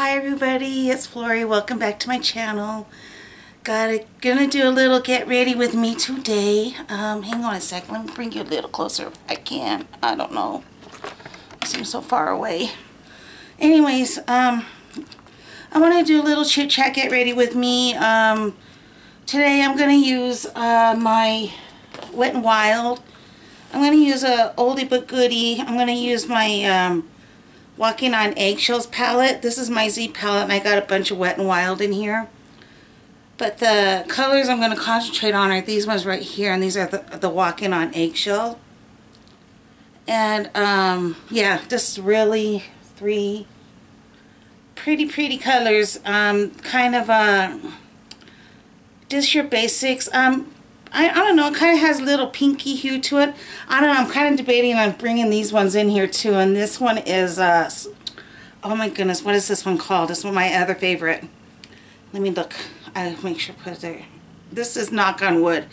Hi everybody, it's Flory. Welcome back to my channel. Gonna do a little get ready with me today. Hang on a second, let me bring you a little closer if I can. I don't know. It seems so far away. Anyways, I want to do a little chit chat get ready with me. Today I'm gonna use my Wet n Wild. I'm gonna use a oldie but goodie. I'm gonna use my Walking on Eggshells palette. This is my Z palette and I got a bunch of Wet n Wild in here. But the colors I'm going to concentrate on are these ones right here, and these are the Walking on Eggshell. And yeah, just really three pretty colors. Kind of just your basics. I don't know, it kind of has a little pinky hue to it. I don't know, I'm kind of debating on bringing these ones in here too. And this one is, oh my goodness, what is this one called? This is my other favorite. Let me look. I'll make sure I put it there. This is Knock on Wood.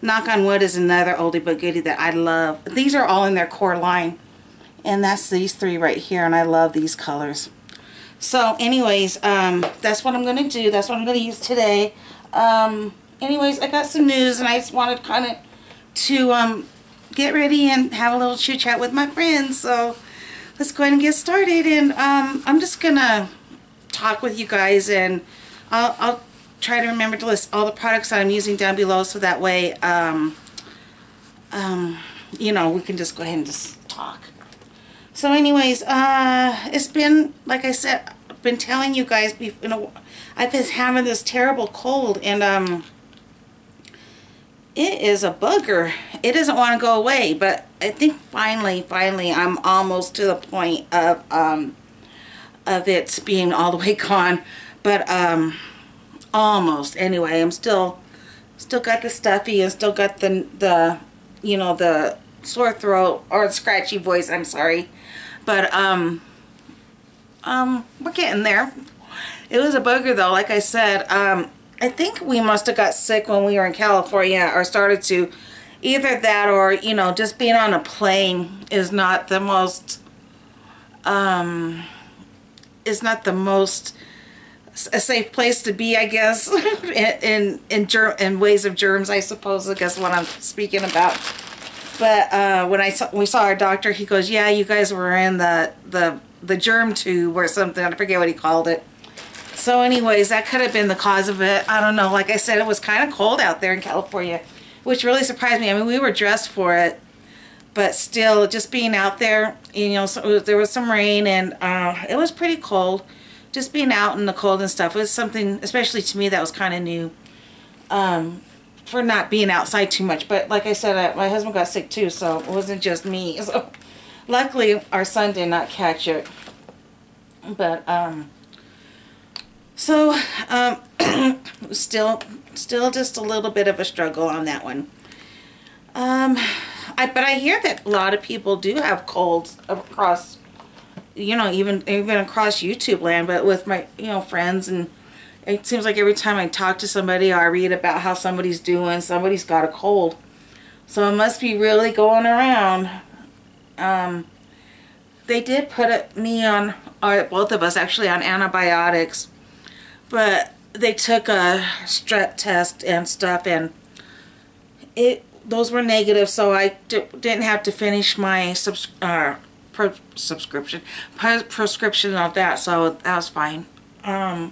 Knock on Wood is another oldie but goodie that I love. These are all in their core line. And that's these three right here, and I love these colors. So anyways, that's what I'm going to do. That's what I'm going to use today. Anyways, I got some news and I just wanted kind of to get ready and have a little chit chat with my friends. So let's go ahead and get started. And I'm just going to talk with you guys, and I'll try to remember to list all the products that I'm using down below, so that way, you know, we can just go ahead and just talk. So anyways, it's been, like I said, I've been telling you guys, you know, I've been having this terrible cold, and it is a booger. It doesn't want to go away, but I think finally I'm almost to the point of it being all the way gone. But almost. Anyway, I'm still got the stuffy and still got the you know, the sore throat or scratchy voice. I'm sorry, but we're getting there. It was a booger though, like I said. I think we must have got sick when we were in California, or started to. Either that, or, you know, just being on a plane is not the most, a safe place to be, I guess, in ways of germs, I suppose. I guess what I'm speaking about. But when we saw our doctor, he goes, "Yeah, you guys were in the germ tube or something." I forget what he called it. So anyways, that could have been the cause of it. I don't know. Like I said, it was kind of cold out there in California, which really surprised me. I mean, we were dressed for it, but still, just being out there, you know, so there was some rain, and it was pretty cold. Just being out in the cold and stuff was something, especially to me, that was kind of new, for not being outside too much. But like I said, my husband got sick too, so it wasn't just me. So luckily, our son did not catch it. But so, still just a little bit of a struggle on that one. But I hear that a lot of people do have colds across, you know, even across YouTube land, but with my, you know, friends, and it seems like every time I talk to somebody or I read about how somebody's doing, somebody's got a cold. So it must be really going around. They did put me on, or both of us actually, on antibiotics. But they took a strep test and stuff, and those were negative, so I didn't have to finish my prescription of that, so that was fine. God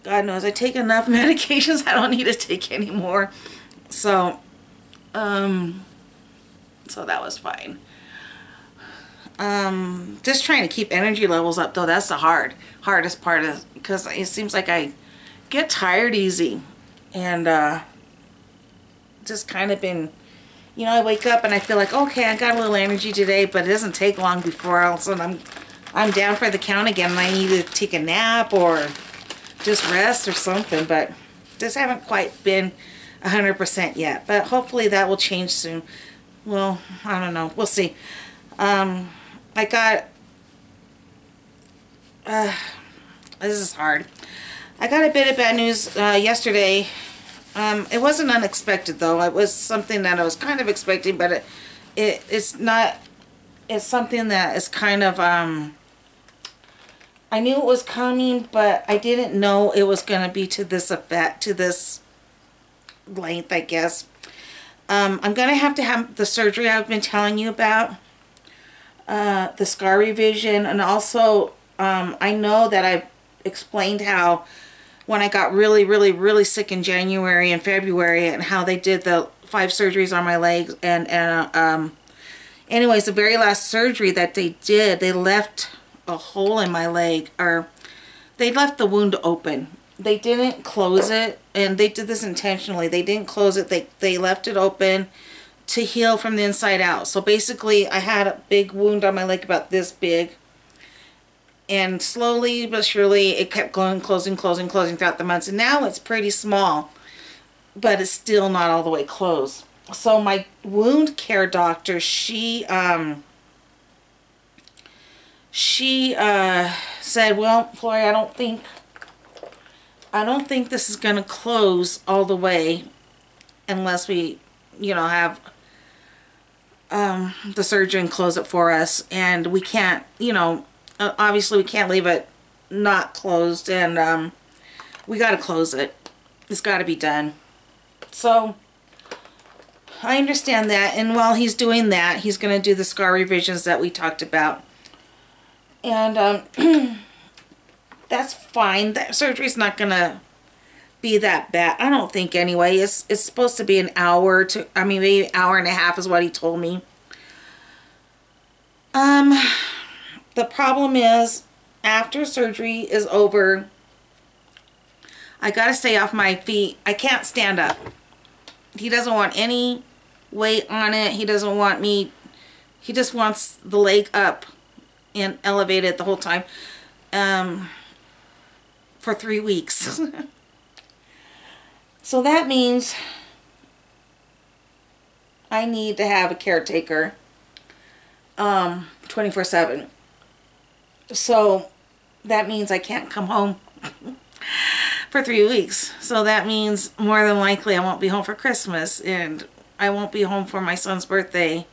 knows I take enough medications. I don't need to take any more. So so that was fine. Just trying to keep energy levels up though, that's the hardest part, is because it seems like I get tired easy, and just kind of been, you know, I wake up and I feel like, okay, I got a little energy today, but it doesn't take long before all of a sudden I'm down for the count again, and I need to take a nap or just rest or something. But just haven't quite been 100% yet, but hopefully that will change soon. Well, I don't know, we'll see. I got, this is hard. I got a bit of bad news yesterday. It wasn't unexpected though. It was something that I was kind of expecting, but it's not, it's something that is kind of I knew it was coming, but I didn't know it was going to be to this effect, to this length, I guess. I'm going to have the surgery I've been telling you about, the scar revision, and also I know that I've explained how when I got really, really, really sick in January and February, and how they did the 5 surgeries on my legs, and anyways, the very last surgery that they did, they left a hole in my leg, or they left the wound open. They didn't close it, and they did this intentionally. They didn't close it. They left it open to heal from the inside out. So basically, I had a big wound on my leg about this big, and slowly but surely it kept going, closing throughout the months, and now it's pretty small, but it's still not all the way closed. So my wound care doctor, she said, well, Flory, I don't think this is going to close all the way unless we, you know, have the surgeon close it for us. And we can't, you know, obviously we can't leave it not closed, and we got to close it. It's got to be done. So I understand that, and while he's doing that, he's going to do the scar revisions that we talked about. And that's fine. That surgery's not going to be that bad, I don't think, anyway. It's supposed to be an hour to, I mean, maybe an hour and a half is what he told me. The problem is, after surgery is over, I got to stay off my feet. I can't stand up. He doesn't want any weight on it. He doesn't want me, he just wants the leg up and elevated the whole time, for 3 weeks. So that means I need to have a caretaker 24/7. So that means I can't come home for 3 weeks. So that means more than likely I won't be home for Christmas, and I won't be home for my son's birthday,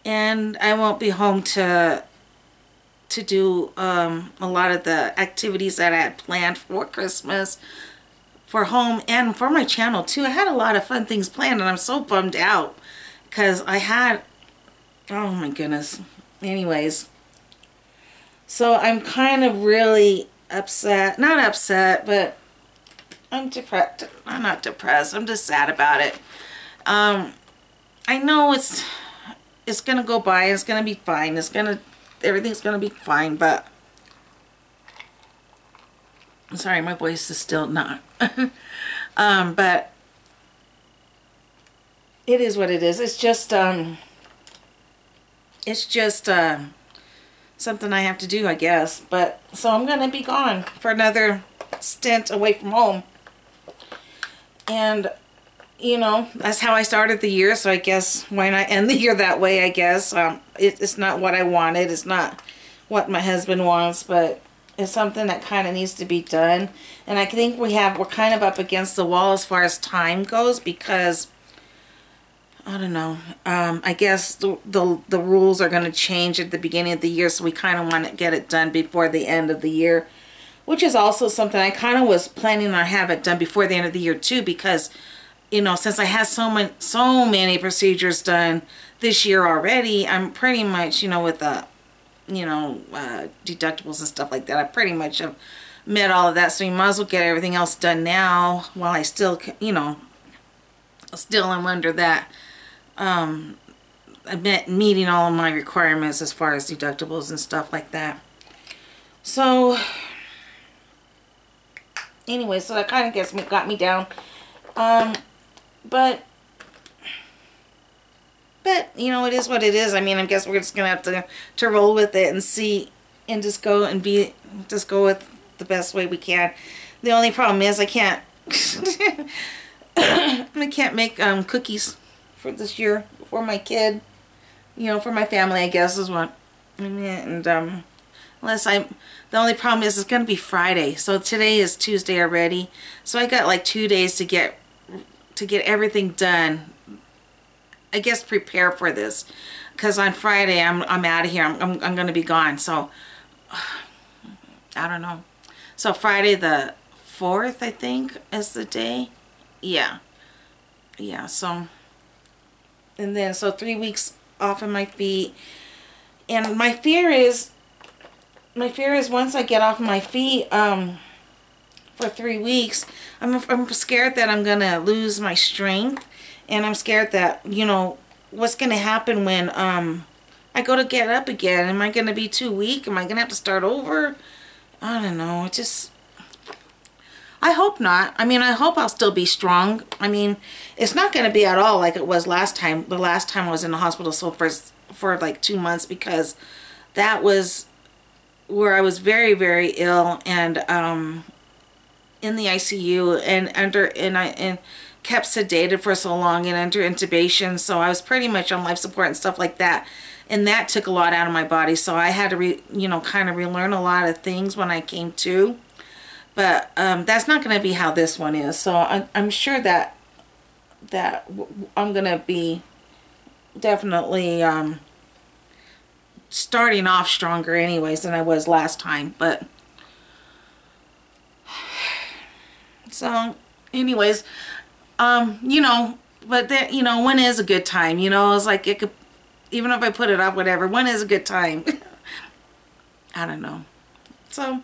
and I won't be home to do a lot of the activities that I had planned for Christmas, for home, and for my channel too. I had a lot of fun things planned, and I'm so bummed out because I had, oh my goodness. Anyways, so I'm kind of really upset. Not upset, but I'm depressed. I'm not depressed. I'm just sad about it. I know it's gonna go by. It's gonna be fine. Everything's gonna be fine. But I'm sorry, my voice is still not. But it is what it is. It's just something I have to do, I guess. But so I'm gonna be gone for another stint away from home. And you know, that's how I started the year, so I guess why not end the year that way, I guess. It's not what I wanted. It's not what my husband wants, but it's something that kind of needs to be done. And I think we're kind of up against the wall as far as time goes, because I don't know. I guess the rules are going to change at the beginning of the year, so we kind of want to get it done before the end of the year, which is also something I kind of was planning on having it done before the end of the year too, because you know, since I had so many procedures done this year already, I'm pretty much, you know, with the, you know, deductibles and stuff like that, I pretty much have met all of that. So you might as well get everything else done now while I still, you know, still am under that, meeting all of my requirements as far as deductibles and stuff like that. So, anyway, so that kind of got me down. But you know, it is what it is. I mean, I guess we're just gonna have to roll with it and see, and just go with the best way we can. The only problem is I can't I can't make cookies for this year for my kid. You know, for my family, I guess is what. And the only problem is it's gonna be Friday. So today is Tuesday already. So I got like 2 days to get everything done, I guess, prepare for this, because on Friday I'm out of here. I'm going to be gone. So I don't know. So Friday the 4th, I think, is the day. Yeah. Yeah, so. And then, so 3 weeks off of my feet. And my fear is once I get off my feet, for 3 weeks, I'm scared that I'm going to lose my strength. And I'm scared that, you know, what's going to happen when, I go to get up again. Am I going to be too weak? Am I going to have to start over? I don't know. It just, I hope not. I mean, I hope I'll still be strong. I mean, it's not going to be at all like it was last time. The last time I was in the hospital, so for like 2 months, because that was where I was very, very ill and in the ICU and kept sedated for so long and under intubation. So I was pretty much on life support and stuff like that. And that took a lot out of my body. So I had to kind of relearn a lot of things when I came to. But that's not going to be how this one is. So I'm sure that I'm going to be definitely starting off stronger anyways than I was last time. But so anyways, but that, when is a good time? It's like it could, even if I put it up, whatever, when is a good time? I don't know. So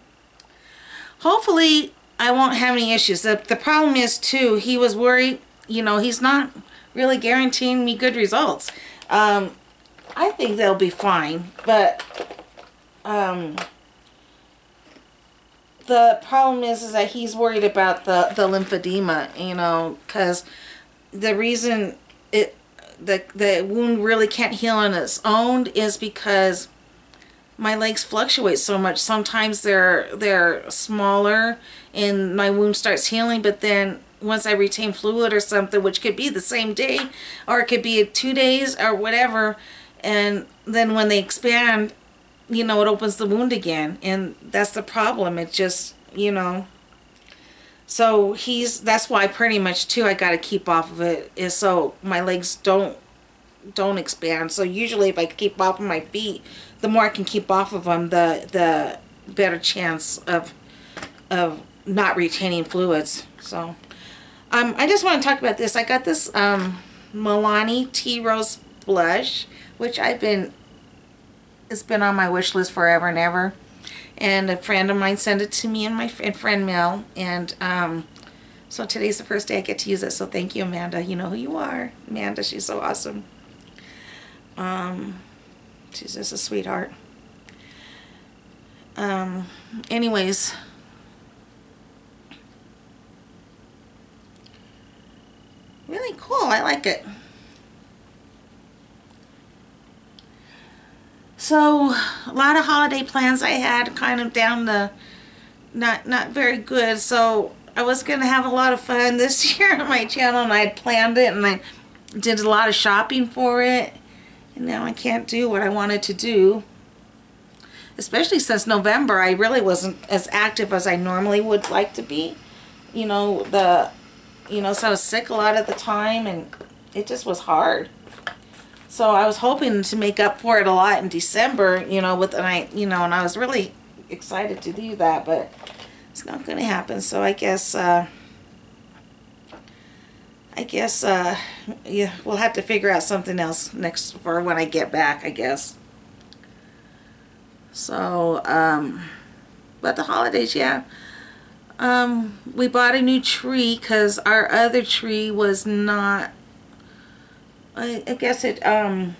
hopefully I won't have any issues. The problem is too, he was worried, he's not really guaranteeing me good results. I think they'll be fine, but the problem is that he's worried about the lymphedema, because the reason the wound really can't heal on its own is because my legs fluctuate so much. Sometimes they're smaller and my wound starts healing, but then once I retain fluid or something, which could be the same day or it could be 2 days or whatever, and then when they expand, it opens the wound again, and that's the problem. It just, so that's why pretty much too I got to keep off of it, is so my legs don't expand. So usually if I keep off of my feet, the more I can keep off of them, the better chance of not retaining fluids. So I just want to talk about this. I got this Milani Tea Rose blush, which it's been on my wish list forever and ever. And a friend of mine sent it to me in my friend mail, and so today's the first day I get to use it. So thank you, Amanda. You know who you are, Amanda. She's so awesome. She's just a sweetheart. Anyways, really cool. I like it. So a lot of holiday plans I had, kind of down the not very good. So I was gonna have a lot of fun this year on my channel, and I had planned it, and I did a lot of shopping for it, and now I can't do what I wanted to do. Especially since November, I really wasn't as active as I normally would like to be. So I was sick a lot of the time, and it just was hard. So I was hoping to make up for it a lot in December, and I was really excited to do that, but it's not going to happen. So I guess yeah, we'll have to figure out something else next for when I get back, I guess. So, but the holidays, yeah. We bought a new tree because our other tree was not, I guess it, some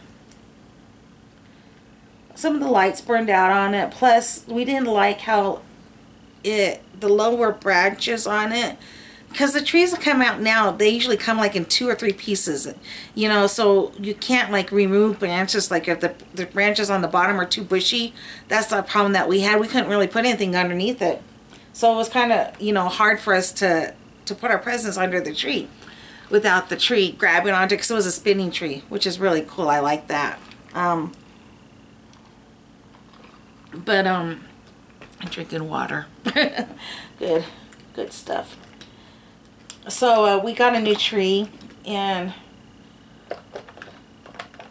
of the lights burned out on it. Plus, we didn't like how the lower branches on it, because the trees that come out now, they usually come like in 2 or 3 pieces, so you can't like remove branches. Like if the branches on the bottom are too bushy, that's the problem that we had. We couldn't really put anything underneath it. So it was kind of, hard for us to put our presents under the tree without the tree grabbing onto it, because it was a spinning tree, which is really cool. I like that. But I'm drinking water. Good stuff. So we got a new tree, and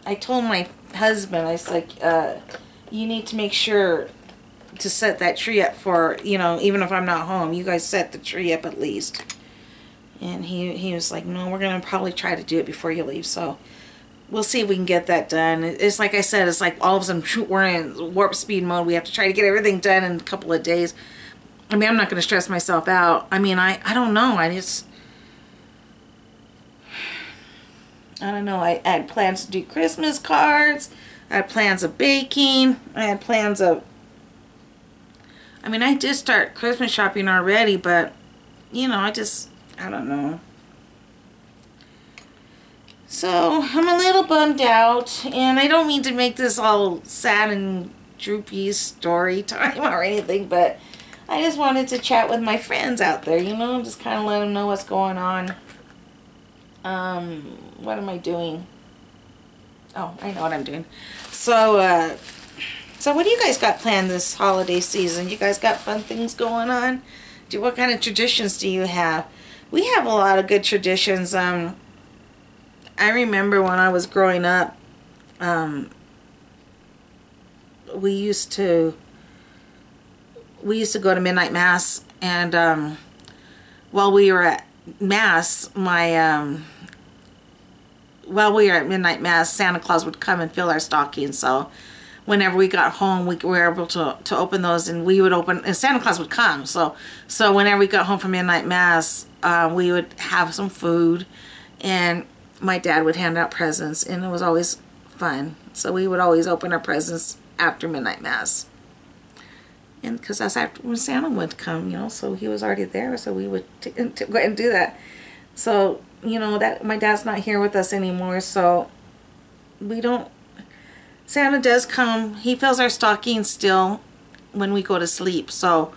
I told my husband, I was like, you need to make sure to set that tree up for, you know, even if I'm not home, you guys set the tree up at least. And he was like, no, we're going to probably try to do it before you leave. So we'll see if we can get that done. It's like I said, it's like all of a sudden we're in warp speed mode. We have to try to get everything done in a couple of days. I mean, I'm not going to stress myself out. I mean, I don't know. I don't know. I had plans to do Christmas cards. I had plans of baking. I had plans of... I mean, I did start Christmas shopping already, but, you know, I don't know. So, I'm a little bummed out, and I don't mean to make this all sad and droopy story time or anything, but I just wanted to chat with my friends out there, you know, just kind of let them know what's going on. What am I doing? Oh, I know what I'm doing. So, so what do you guys got planned this holiday season? You guys got fun things going on? What kind of traditions do you have? We have a lot of good traditions. I remember when I was growing up, we used to go to midnight mass, and while we were at mass, while we were at midnight mass, Santa Claus would come and fill our stockings. So whenever we got home, we were able to open those, and we would open, and Santa Claus would come. So whenever we got home from midnight mass, we would have some food, and my dad would hand out presents, and it was always fun. So we would always open our presents after midnight mass. And because that's after when Santa would come, you know, so he was already there, so we would go ahead and do that. So, you know, that my dad's not here with us anymore, so we don't... Santa does come. He fills our stockings still when we go to sleep. So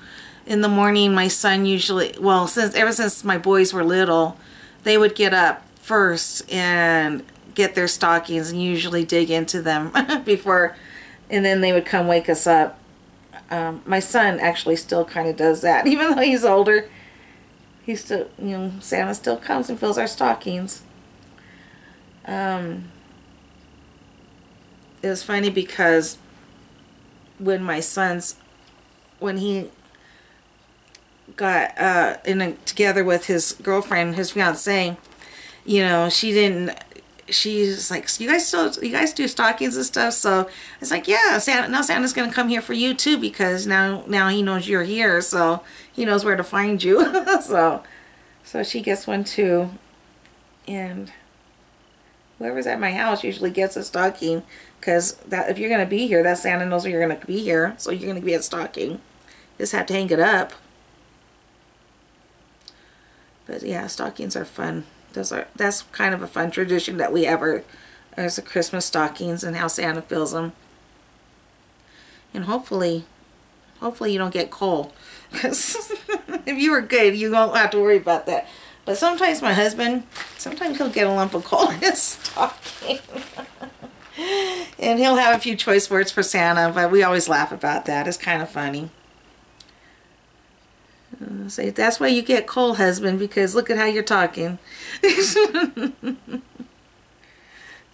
in the morning, my son usually, well, ever since my boys were little, they would get up first and get their stockings and usually dig into them before, and then they would come wake us up. My son actually still kind of does that. Even though he's older, he still, you know, Santa still comes and fills our stockings. It was funny because when he got together with his girlfriend, his fiance, you know, she's like, you guys do stockings and stuff? So it's like, yeah, Santa's gonna come here for you too, because now he knows you're here, so he knows where to find you. so she gets one too, and whoever's at my house usually gets a stocking, because that if you're gonna be here, that Santa knows you're gonna be here, so you're gonna be a stocking. Just have to hang it up. But yeah, stockings are fun. That's kind of a fun tradition that we have as the Christmas stockings, and how Santa fills them. And hopefully you don't get cold, because if you were good, you won't have to worry about that. But sometimes my husband, he'll get a lump of coal in his stocking. And he'll have a few choice words for Santa, but we always laugh about that. It's kind of funny. Say, that's why you get cold, husband, because look at how you're talking.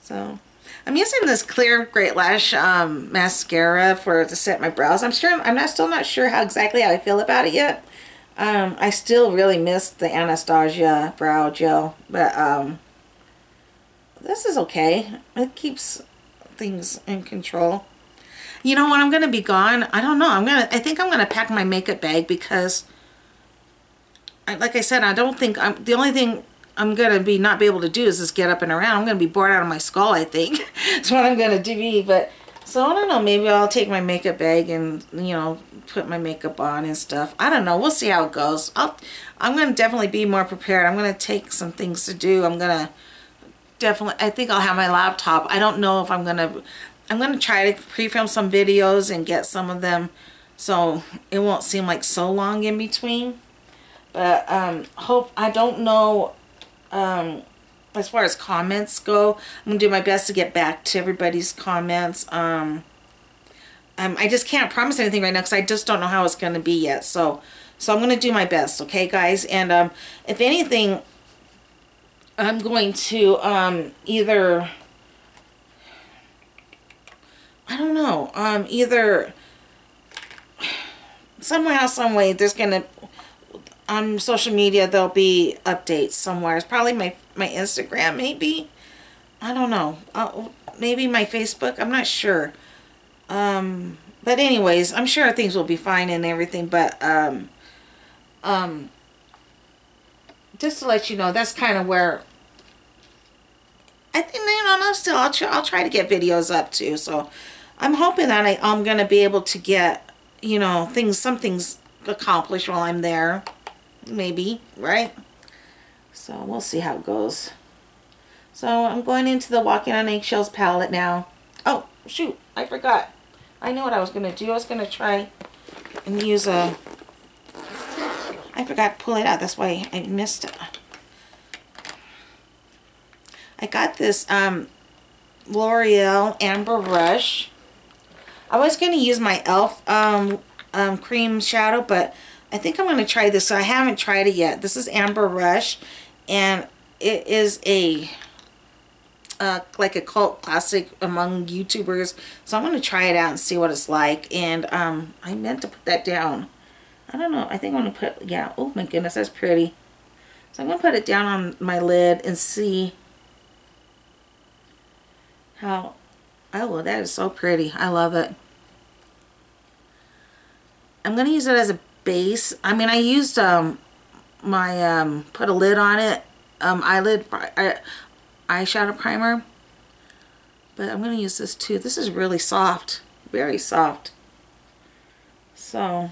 So, I'm using this clear Great Lash mascara to set my brows. I'm still not sure how I feel about it yet. I still really miss the Anastasia brow gel, but this is okay. It keeps things in control. You know, when I'm gonna be gone, I don't know. I think I'm gonna pack my makeup bag, because like I said, I don't think the only thing I'm gonna not be able to do is just get up and around. I'm gonna be bored out of my skull, I think. That's what I'm gonna do. But so I don't know, maybe I'll take my makeup bag and, you know, put my makeup on and stuff. I don't know. We'll see how it goes. I'm gonna definitely be more prepared. I'm gonna take some things to do. I think I'll have my laptop. I don't know if I'm gonna try to pre-film some videos and get some of them so it won't seem like so long in between. But I don't know, as far as comments go, I'm gonna do my best to get back to everybody's comments. I just can't promise anything right now, because I just don't know how it's gonna be yet. So I'm gonna do my best, okay, guys? And if anything, I'm going to either, I don't know, either somehow, some way, there's gonna, on social media, there'll be updates somewhere. It's probably my Instagram, maybe. I don't know. Maybe my Facebook. I'm not sure. But anyways, I'm sure things will be fine and everything. But just to let you know, that's kind of where I think, you know, no, still I'll try to get videos up too. So I'm hoping that I'm gonna be able to get, you know, some things accomplished while I'm there. Maybe, right? So we'll see how it goes. So I'm going into the Walking on Eggshells palette now. Oh, shoot, I forgot. I know what I was going to do. I was going to try and use I forgot to pull it out. That's why I missed it. I got this L'Oreal Amber Rush. I was going to use my e.l.f. cream shadow, but I think I'm going to try this. So I haven't tried it yet. This is Amber Rush, and it is a like a cult classic among YouTubers. So I'm going to try it out and see what it's like. And I meant to put that down. I don't know. I think I'm going to put, yeah. Oh my goodness, that's pretty. So I'm going to put it down on my lid and see how, oh, that is so pretty. I love it. I'm going to use it as a base. I mean, I used my put a lid on it, eyeshadow primer, but I'm going to use this too. This is really soft, very soft. So,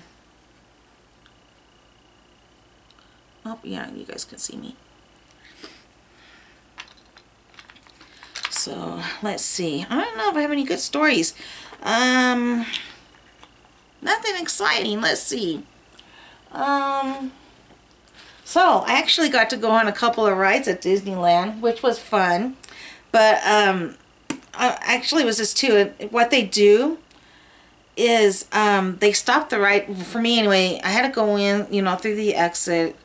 oh yeah, you guys can see me. So let's see. I don't know if I have any good stories. Nothing exciting. Let's see. So I actually got to go on a couple of rides at Disneyland, which was fun. But actually it was just too, what they do is they stop the ride, for me anyway. I had to go in, you know, through the exit,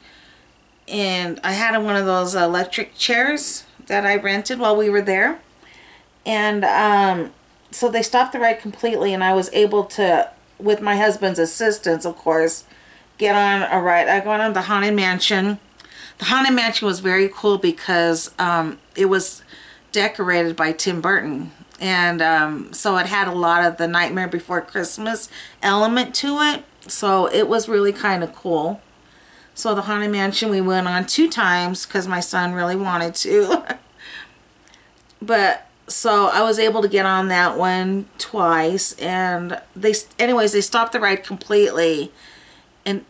and I had one of those electric chairs that I rented while we were there. And so they stopped the ride completely, and I was able to, with my husband's assistance, of course, get on a ride. I got on the Haunted Mansion. The Haunted Mansion was very cool because it was decorated by Tim Burton. And so it had a lot of the Nightmare Before Christmas element to it. So it was really kind of cool. So the Haunted Mansion we went on 2 times because my son really wanted to. But so I was able to get on that one twice. And they stopped the ride completely. And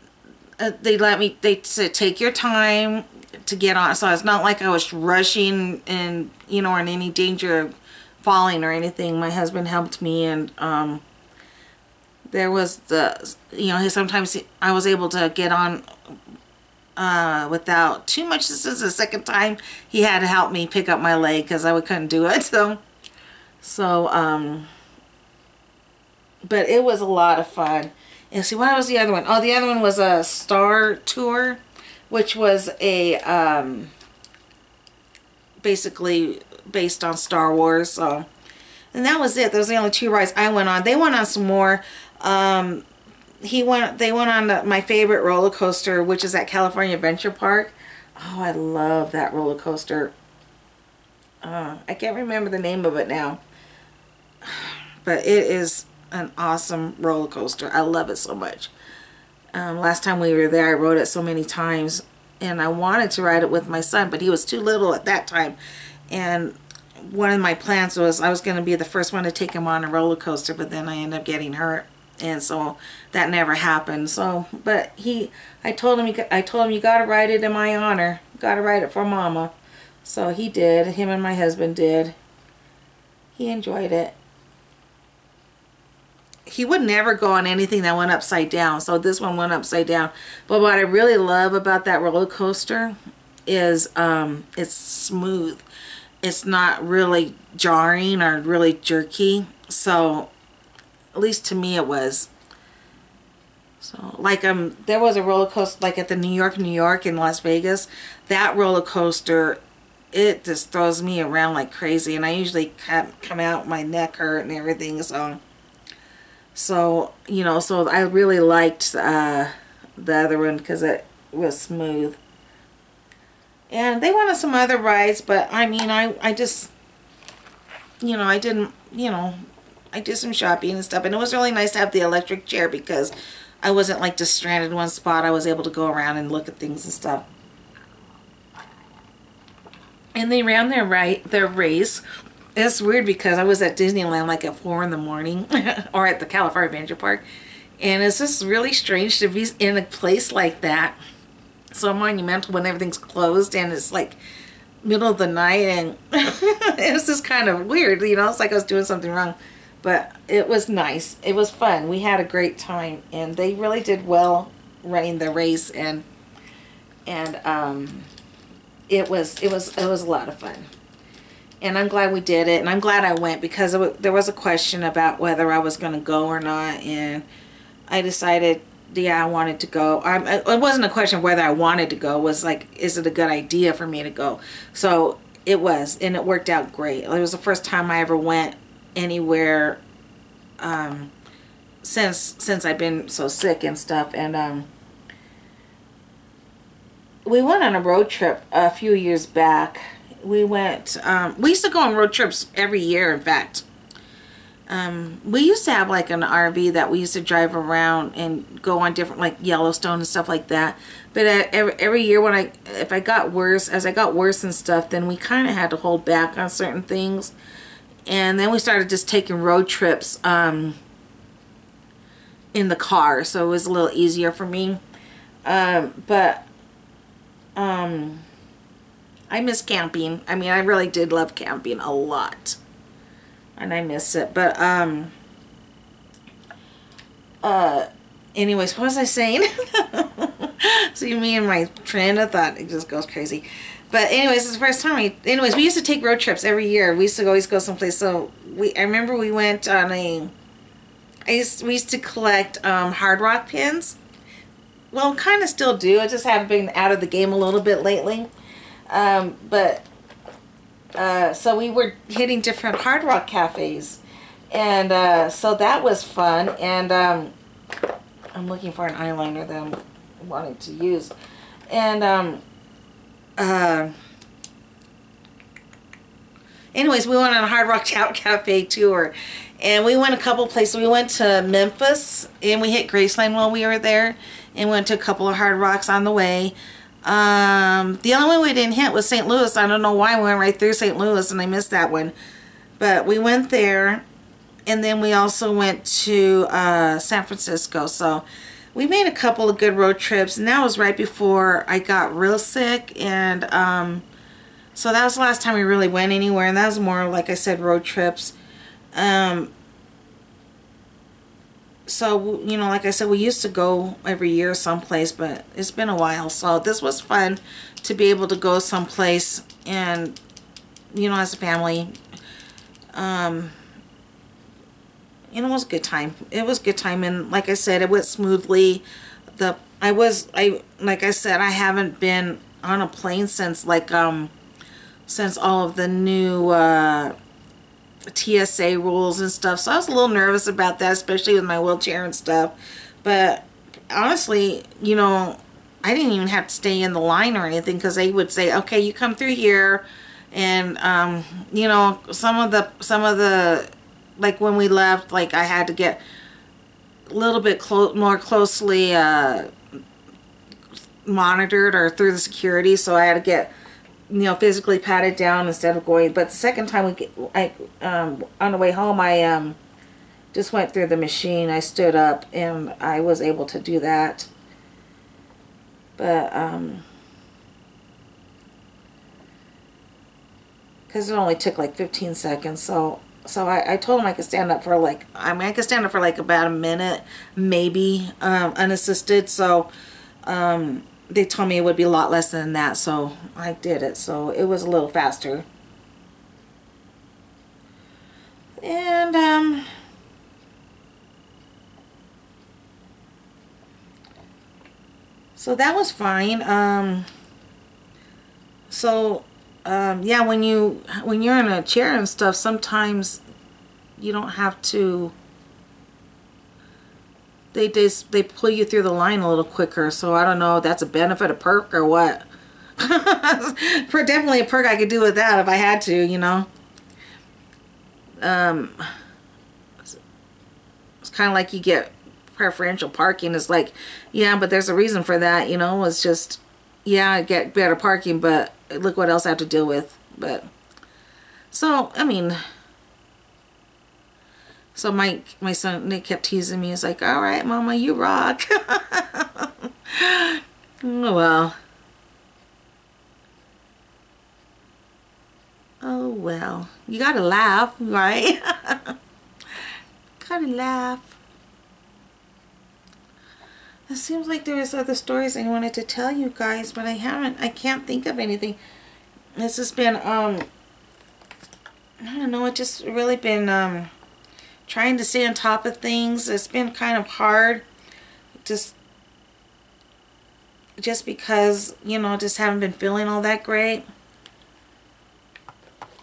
they said, take your time to get on. So it's not like I was rushing and, you know, in any danger of falling or anything. My husband helped me, and there was the, you know, sometimes I was able to get on without too much. This is the second time he had to help me pick up my leg because I couldn't do it. So but it was a lot of fun. And see, what was the other one? Oh, the other one was a Star Tour, which was a basically based on Star Wars. So, and that was it. Those were the only 2 rides I went on. They went on some more. They went on my favorite roller coaster, which is at California Adventure Park. Oh, I love that roller coaster. I can't remember the name of it now, but it is an awesome roller coaster. I love it so much. Last time we were there, I rode it so many times, and I wanted to ride it with my son, but he was too little at that time. And one of my plans was I was going to be the first one to take him on a roller coaster, but then I ended up getting hurt, and so that never happened. So, but I told him you got to ride it in my honor. Got to ride it for Mama. So he did. Him and my husband did. He enjoyed it. He would never go on anything that went upside down, so this one went upside down. But what I really love about that roller coaster is it's smooth. It's not really jarring or really jerky. So at least to me it was. So like there was a roller coaster like at the New York in Las Vegas. That roller coaster, it just throws me around like crazy, and I usually come out, my neck hurt and everything. So, you know, so I really liked the other one because it was smooth. And they went on some other rides, but I mean, I just, you know, I didn't, you know, I did some shopping and stuff. And it was really nice to have the electric chair because I wasn't like just stranded in one spot. I was able to go around and look at things and stuff. And they ran their race. It's weird because I was at Disneyland like at 4 in the morning or at the California Adventure Park. And it's just really strange to be in a place like that, so monumental, when everything's closed and it's like middle of the night, and it was just kind of weird, you know. It's like I was doing something wrong, but it was nice. It was fun. We had a great time, and they really did well running the race, and it was a lot of fun. And I'm glad we did it, and I'm glad I went because there was a question about whether I was going to go or not, and I decided, yeah, I wanted to go. It wasn't a question of whether I wanted to go. It was like, is it a good idea for me to go? So it was, and it worked out great. It was the first time I ever went anywhere since I've been so sick and stuff. And we went on a road trip a few years back. We went, we used to go on road trips every year, in fact. We used to have like an RV that we used to drive around and go on different, like Yellowstone and stuff like that. But every year when if I got worse, as I got worse and stuff, then we kind of had to hold back on certain things. And then we started just taking road trips in the car, so it was a little easier for me. I miss camping. I mean, I really did love camping a lot, and I miss it. But anyways, what was I saying? See, me and my train of thought, it just goes crazy. But anyways, it's the first time. Anyways, we used to take road trips every year. We used to always go someplace. So I remember we went on we used to collect Hard Rock pins. Well, kind of still do. I just haven't been out of the game a little bit lately. So we were hitting different Hard Rock cafes, and so that was fun. And I'm looking for an eyeliner that I'm wanting to use. And anyways, we went on a Hard Rock Cafe tour, and we went a couple places. We went to Memphis, and we hit Graceland while we were there, and went to a couple of Hard Rocks on the way. The only one we didn't hit was St. Louis. I don't know why. We went right through St. Louis, and I missed that one. But we went there, and then we also went to San Francisco. So we made a couple of good road trips, and that was right before I got real sick. And so that was the last time we really went anywhere, and that was more, like I said, road trips. So, you know, like I said, we used to go every year someplace, but it's been a while. So this was fun to be able to go someplace and, you know, as a family. You know, it was a good time. It was a good time, and like I said, it went smoothly. Like I said, I haven't been on a plane since since all of the new TSA rules and stuff, so I was a little nervous about that, especially with my wheelchair and stuff. But honestly, you know, I didn't even have to stay in the line or anything, because they would say, okay, you come through here. And you know, some of the like when we left, like I had to get a little bit more closely monitored or through the security, so I had to get, you know, physically patted down instead of going. But the second time on the way home, I just went through the machine. I stood up, and I was able to do that. But because it only took like 15 seconds, so I told him I could stand up for like, I mean, I could stand up for like about a minute, maybe, unassisted. So they told me it would be a lot less than that, so I did it. So it was a little faster. And so that was fine. Yeah, when you're in a chair and stuff, sometimes you don't have to they pull you through the line a little quicker. So I don't know if that's a benefit, a perk, or what. For definitely a perk I could do with that if I had to, you know. It's kind of like you get preferential parking. It's like, yeah, but there's a reason for that, you know. It's just, yeah, I get better parking, but look what else I have to deal with. But so I mean, so my son Nick kept teasing me. He's like, all right, Mama, you rock. Oh well. Oh well. You gotta laugh, right? Gotta laugh. It seems like there was other stories I wanted to tell you guys, but I haven't. I can't think of anything. This has been I don't know, it's just really been trying to stay on top of things. It's been kind of hard, just because, you know, just haven't been feeling all that great.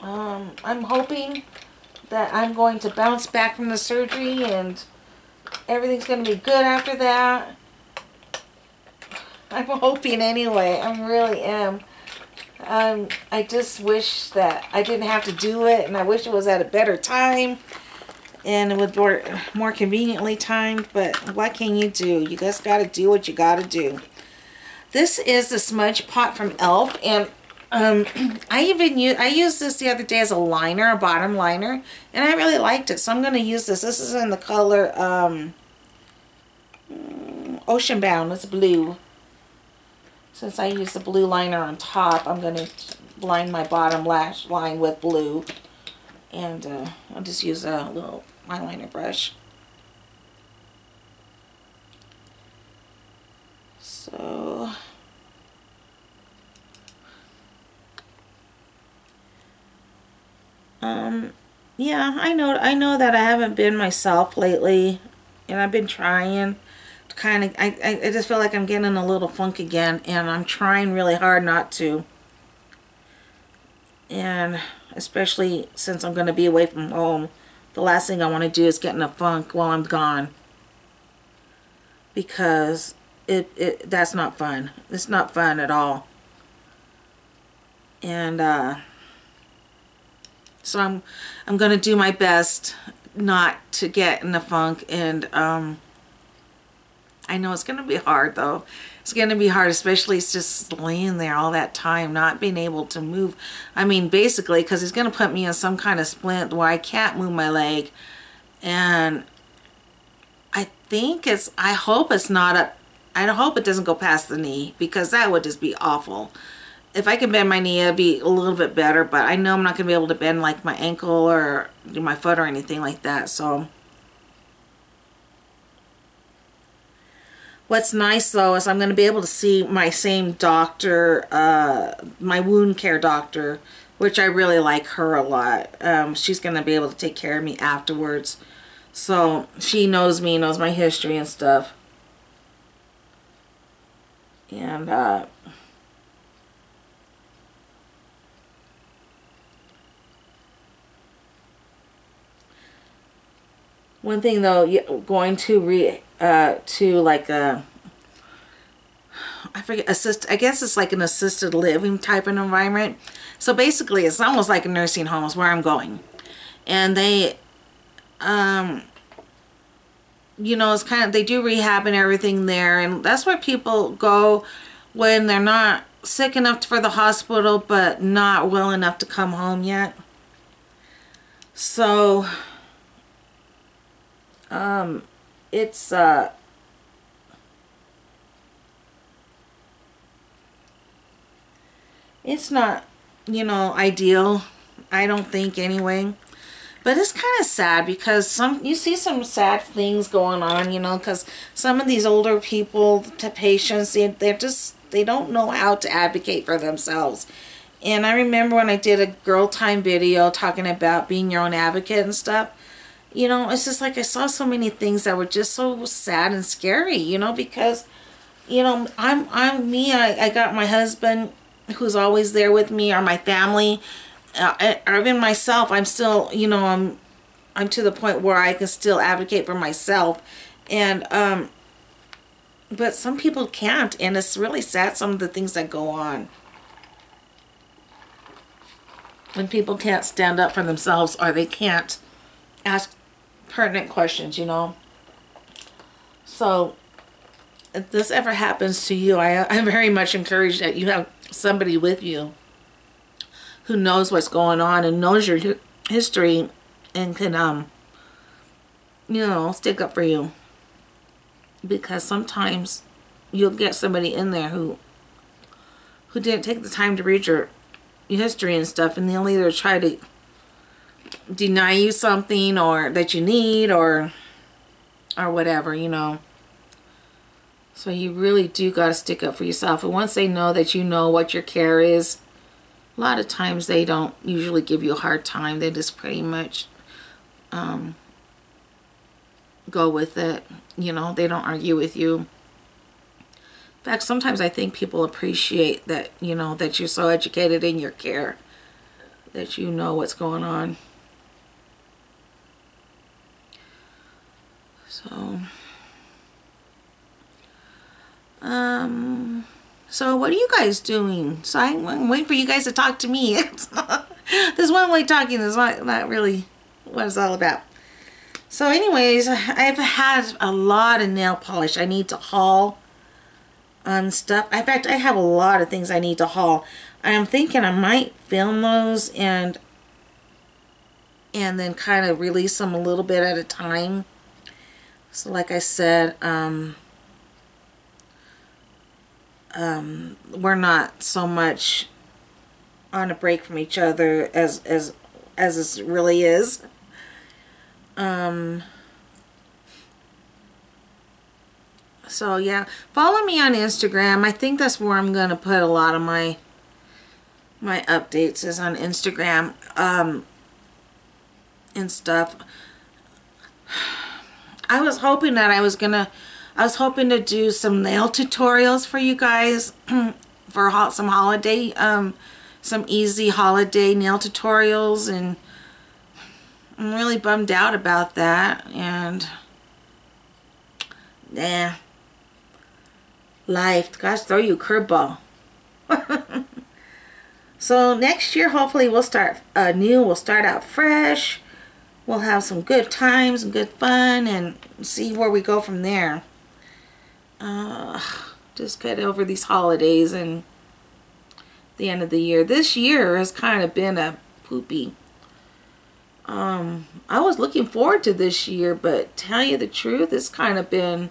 I'm hoping that I'm going to bounce back from the surgery and everything's going to be good after that. I'm hoping anyway. I really am. I just wish that I didn't have to do it, and I wish it was at a better time and it would more conveniently timed, but what can you do? You just got to do what you got to do. This is the smudge pot from e.l.f. and I used this the other day as a liner, a bottom liner, and I really liked it, so I'm going to use this. This is in the color Ocean Bound. It's blue. Since I use the blue liner on top, I'm going to line my bottom lash line with blue, and I'll just use a little eyeliner brush. So yeah, I know that I haven't been myself lately, and I've been trying to kind of, I just feel like I'm getting in a little funk again, and I'm trying really hard not to. And especially since I'm going to be away from home, the last thing I want to do is get in a funk while I'm gone, because that's not fun. It's not fun at all. And so I'm going to do my best not to get in a funk, and I know it's going to be hard though. It's going to be hard, especially it's just laying there all that time, not being able to move. I mean, basically, because he's going to put me in some kind of splint where I can't move my leg, and I hope it's not up. I hope it doesn't go past the knee, because that would just be awful. If I can bend my knee, it'd be a little bit better, but I know I'm not going to be able to bend like my ankle or my foot or anything like that. So what's nice though is I'm going to be able to see my same doctor, my wound care doctor, which I really like her a lot. She's going to be able to take care of me afterwards. So she knows me, knows my history and stuff. And one thing though, going to like a, I forget, I guess it's like an assisted living type of environment. So basically it's almost like a nursing home is where I'm going. And they, you know, it's kind of, they do rehab and everything there. And that's where people go when they're not sick enough for the hospital, but not well enough to come home yet. So it's not, you know, ideal, I don't think anyway. But it's kind of sad because you see some sad things going on, you know, because some of these older people, to patients, they don't know how to advocate for themselves. And I remember when I did a girl time video talking about being your own advocate and stuff, you know, it's just like I saw so many things that were just so sad and scary, you know, because, you know, I'm me, I got my husband who's always there with me, or my family, or even myself. I'm still, you know, I'm to the point where I can still advocate for myself, And but some people can't, and it's really sad, some of the things that go on when people can't stand up for themselves, or they can't ask pertinent questions, you know. So if this ever happens to you, I'm very much encouraged that you have somebody with you who knows what's going on and knows your history and can you know, stick up for you. Because sometimes you'll get somebody in there who didn't take the time to read your history and stuff, and they'll either try to deny you something or that you need or whatever, you know. So you really do got to stick up for yourself. And once they know that you know what your care is, a lot of times they don't usually give you a hard time. They just pretty much go with it. You know, they don't argue with you. In fact, sometimes I think people appreciate that, you know, that you're so educated in your care, that you know what's going on. So, so what are you guys doing? So I'm waiting for you guys to talk to me. This one way talking is not really what it's all about. So anyways, I've had a lot of nail polish I need to haul on stuff. In fact, I have a lot of things I need to haul. I'm thinking I might film those and then kind of release them a little bit at a time. So like I said, we're not so much on a break from each other as this really is. So yeah, follow me on Instagram. I think that's where I'm gonna put a lot of my updates, is on Instagram and stuff. I was hoping to do some nail tutorials for you guys for some holiday some easy holiday nail tutorials, and I'm really bummed out about that. And nah, life, gosh, throw you a curveball. So next year, hopefully we'll start new. We'll start out fresh. We'll have some good times and good fun, and see where we go from there. Just get over these holidays and the end of the year. This year has kind of been a poopy. I was looking forward to this year, but tell you the truth, it's kind of been,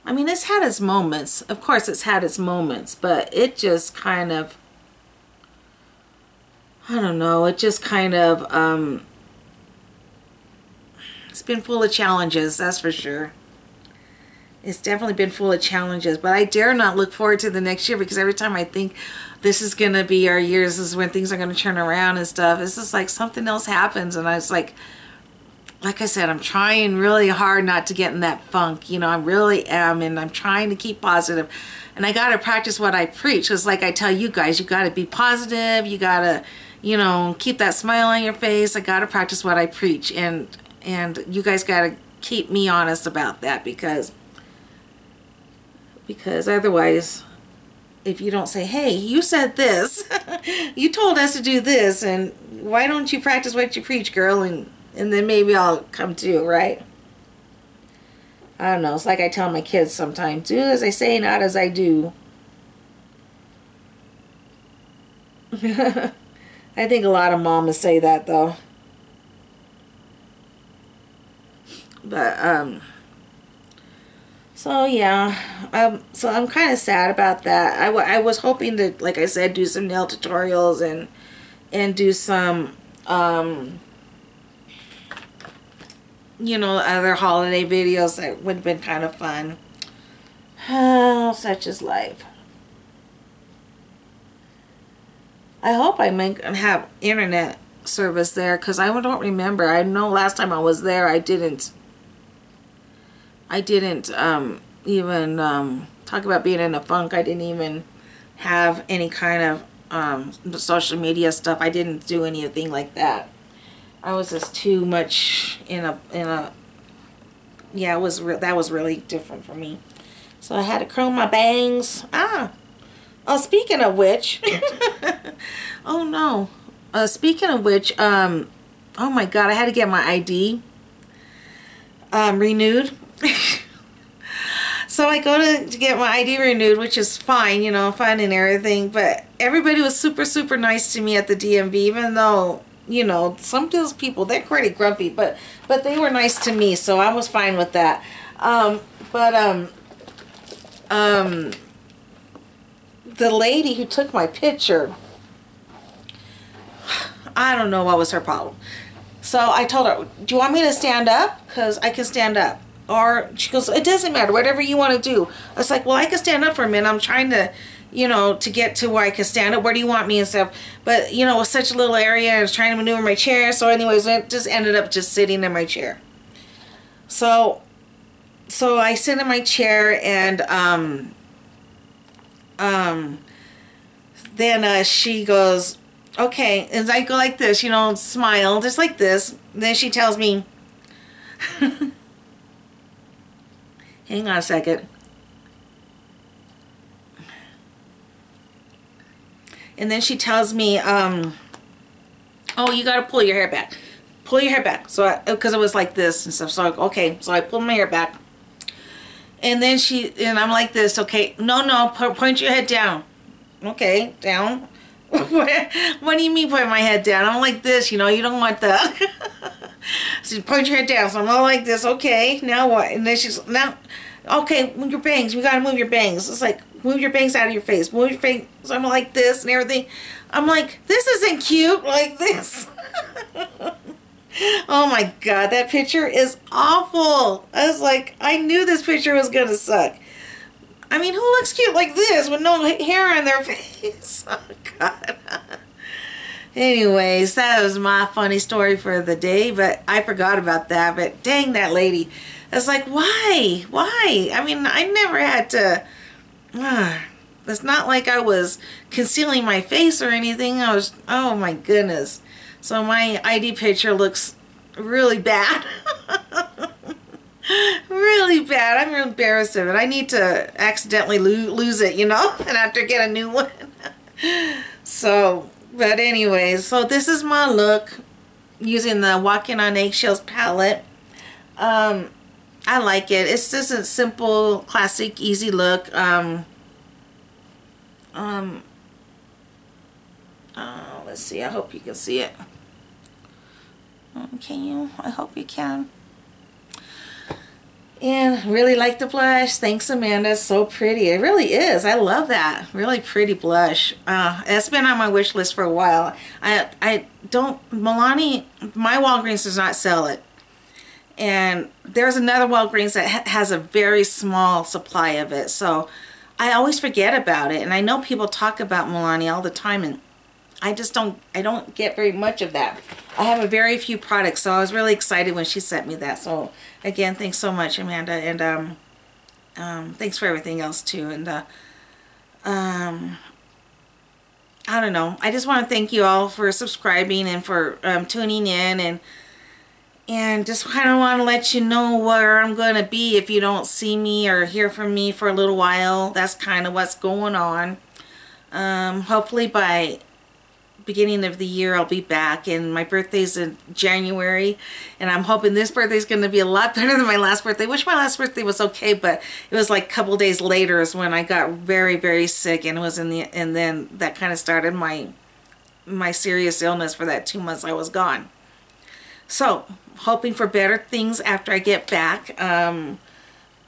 I mean, it's had its moments. Of course, it's had its moments, but it just kind of, I don't know, it just kind of, it's been full of challenges, that's for sure. It's definitely been full of challenges, but I dare not look forward to the next year, because every time I think this is going to be our year, this is when things are going to turn around and stuff, it's just like something else happens, and I was like I said, I'm trying really hard not to get in that funk, you know, I really am, and I'm trying to keep positive, and I got to practice what I preach, because like I tell you guys, you got to be positive, you got to, you know, keep that smile on your face. I got to practice what I preach, and you guys got to keep me honest about that, because otherwise, if you don't say, hey, you said this, you told us to do this, and why don't you practice what you preach, girl, and then maybe I'll come to, right? I don't know, it's like I tell my kids sometimes, do as I say, not as I do. I think a lot of mamas say that, though. But, so yeah, so I'm kind of sad about that. I was hoping to, like I said, do some nail tutorials and do some, you know, other holiday videos that would have been kind of fun. Oh, such is life. I hope I might have internet service there, because I don't remember. I know last time I was there, I didn't even talk about being in a funk. I didn't even have any kind of social media stuff. I didn't do anything like that. I was just too much in a yeah, that was really different for me. So I had to curl my bangs. Oh, speaking of which, oh no. Speaking of which, oh my God, I had to get my ID renewed. So I go to get my ID renewed, which is fine, you know, fine and everything. But everybody was super, super nice to me at the DMV, even though, you know, some of those people, they're pretty grumpy, but they were nice to me, so I was fine with that. The lady who took my picture, I don't know what was her problem. So I told her, do you want me to stand up? Because I can stand up. Or she goes, it doesn't matter, whatever you want to do. I was like, well, I can stand up for a minute. I'm trying to, you know, to get to where I can stand up. Where do you want me and stuff? But, you know, it was such a little area. I was trying to maneuver my chair. So anyways, it just ended up just sitting in my chair. So I sit in my chair, and then she goes, okay. And I go like this, you know, smile, just like this. And then she tells me, hang on a second. And then she tells me, oh, you got to pull your hair back. Pull your hair back. So, because it was like this and stuff. So, okay. So I pulled my hair back. And then and I'm like this. Okay. No, point your head down. Okay. Down. What do you mean point my head down? I'm like this, you know, you don't want that. So point your head down. So I'm all like this. Okay, now what? And then she's, now, okay, move your bangs. We got to move your bangs. It's like, move your bangs out of your face. Move your face. So I'm like this and everything. I'm like, this isn't cute, like this. Oh my God, that picture is awful. I was like, I knew this picture was going to suck. I mean, who looks cute like this with no hair on their face? Oh, God. Anyways, that was my funny story for the day, but I forgot about that. But dang, that lady. I was like, why? Why? I mean, I never had to... it's not like I was concealing my face or anything. I was... Oh, my goodness. So my ID picture looks really bad. Really bad. I'm embarrassed of it. I need to accidentally lose it, you know, and have to get a new one. So, but anyways, so this is my look using the Walking on Eggshells palette. I like it. It's just a simple, classic, easy look. Let's see. I hope you can see it. Can you? I hope you can. And really like the blush. Thanks, Amanda. It's so pretty. It really is. I love that. Really pretty blush. It's been on my wish list for a while. I don't... Milani, my Walgreens does not sell it. And there's another Walgreens that has a very small supply of it. So I always forget about it. And I know people talk about Milani all the time, and I just don't get very much of that. I have a very few products, so I was really excited when she sent me that. So again, thanks so much, Amanda, and thanks for everything else too. And I don't know. I just want to thank you all for subscribing and for tuning in, and just kind of want to let you know where I'm going to be if you don't see me or hear from me for a little while. That's kind of what's going on. Hopefully by beginning of the year I'll be back, and my birthday's in January, and I'm hoping this birthday's going to be a lot better than my last birthday, which my last birthday was okay, but it was like a couple days later is when I got very, very sick, and it was and then that kind of started my serious illness for that 2 months I was gone. So hoping for better things after I get back.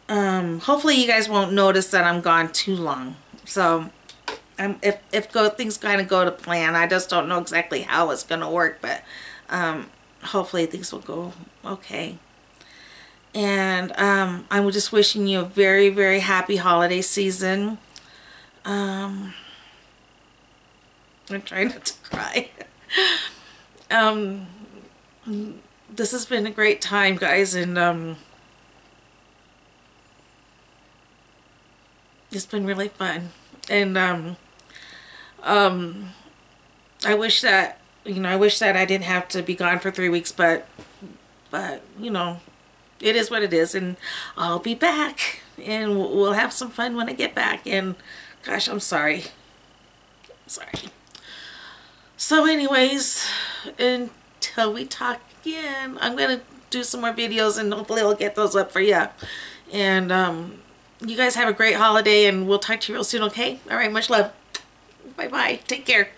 Hopefully you guys won't notice that I'm gone too long. So if things kind of go to plan, I just don't know exactly how it's going to work, but hopefully things will go okay. And I'm just wishing you a very, very happy holiday season. I'm trying not to cry. This has been a great time, guys, and it's been really fun. And I wish that, I wish that I didn't have to be gone for 3 weeks, but you know, it is what it is, and I'll be back, and we'll have some fun when I get back. And gosh, I'm sorry. Sorry. So anyways, until we talk again, I'm gonna do some more videos, and hopefully I'll get those up for you. And you guys have a great holiday, and we'll talk to you real soon, okay? All right, much love. Bye bye. Take care.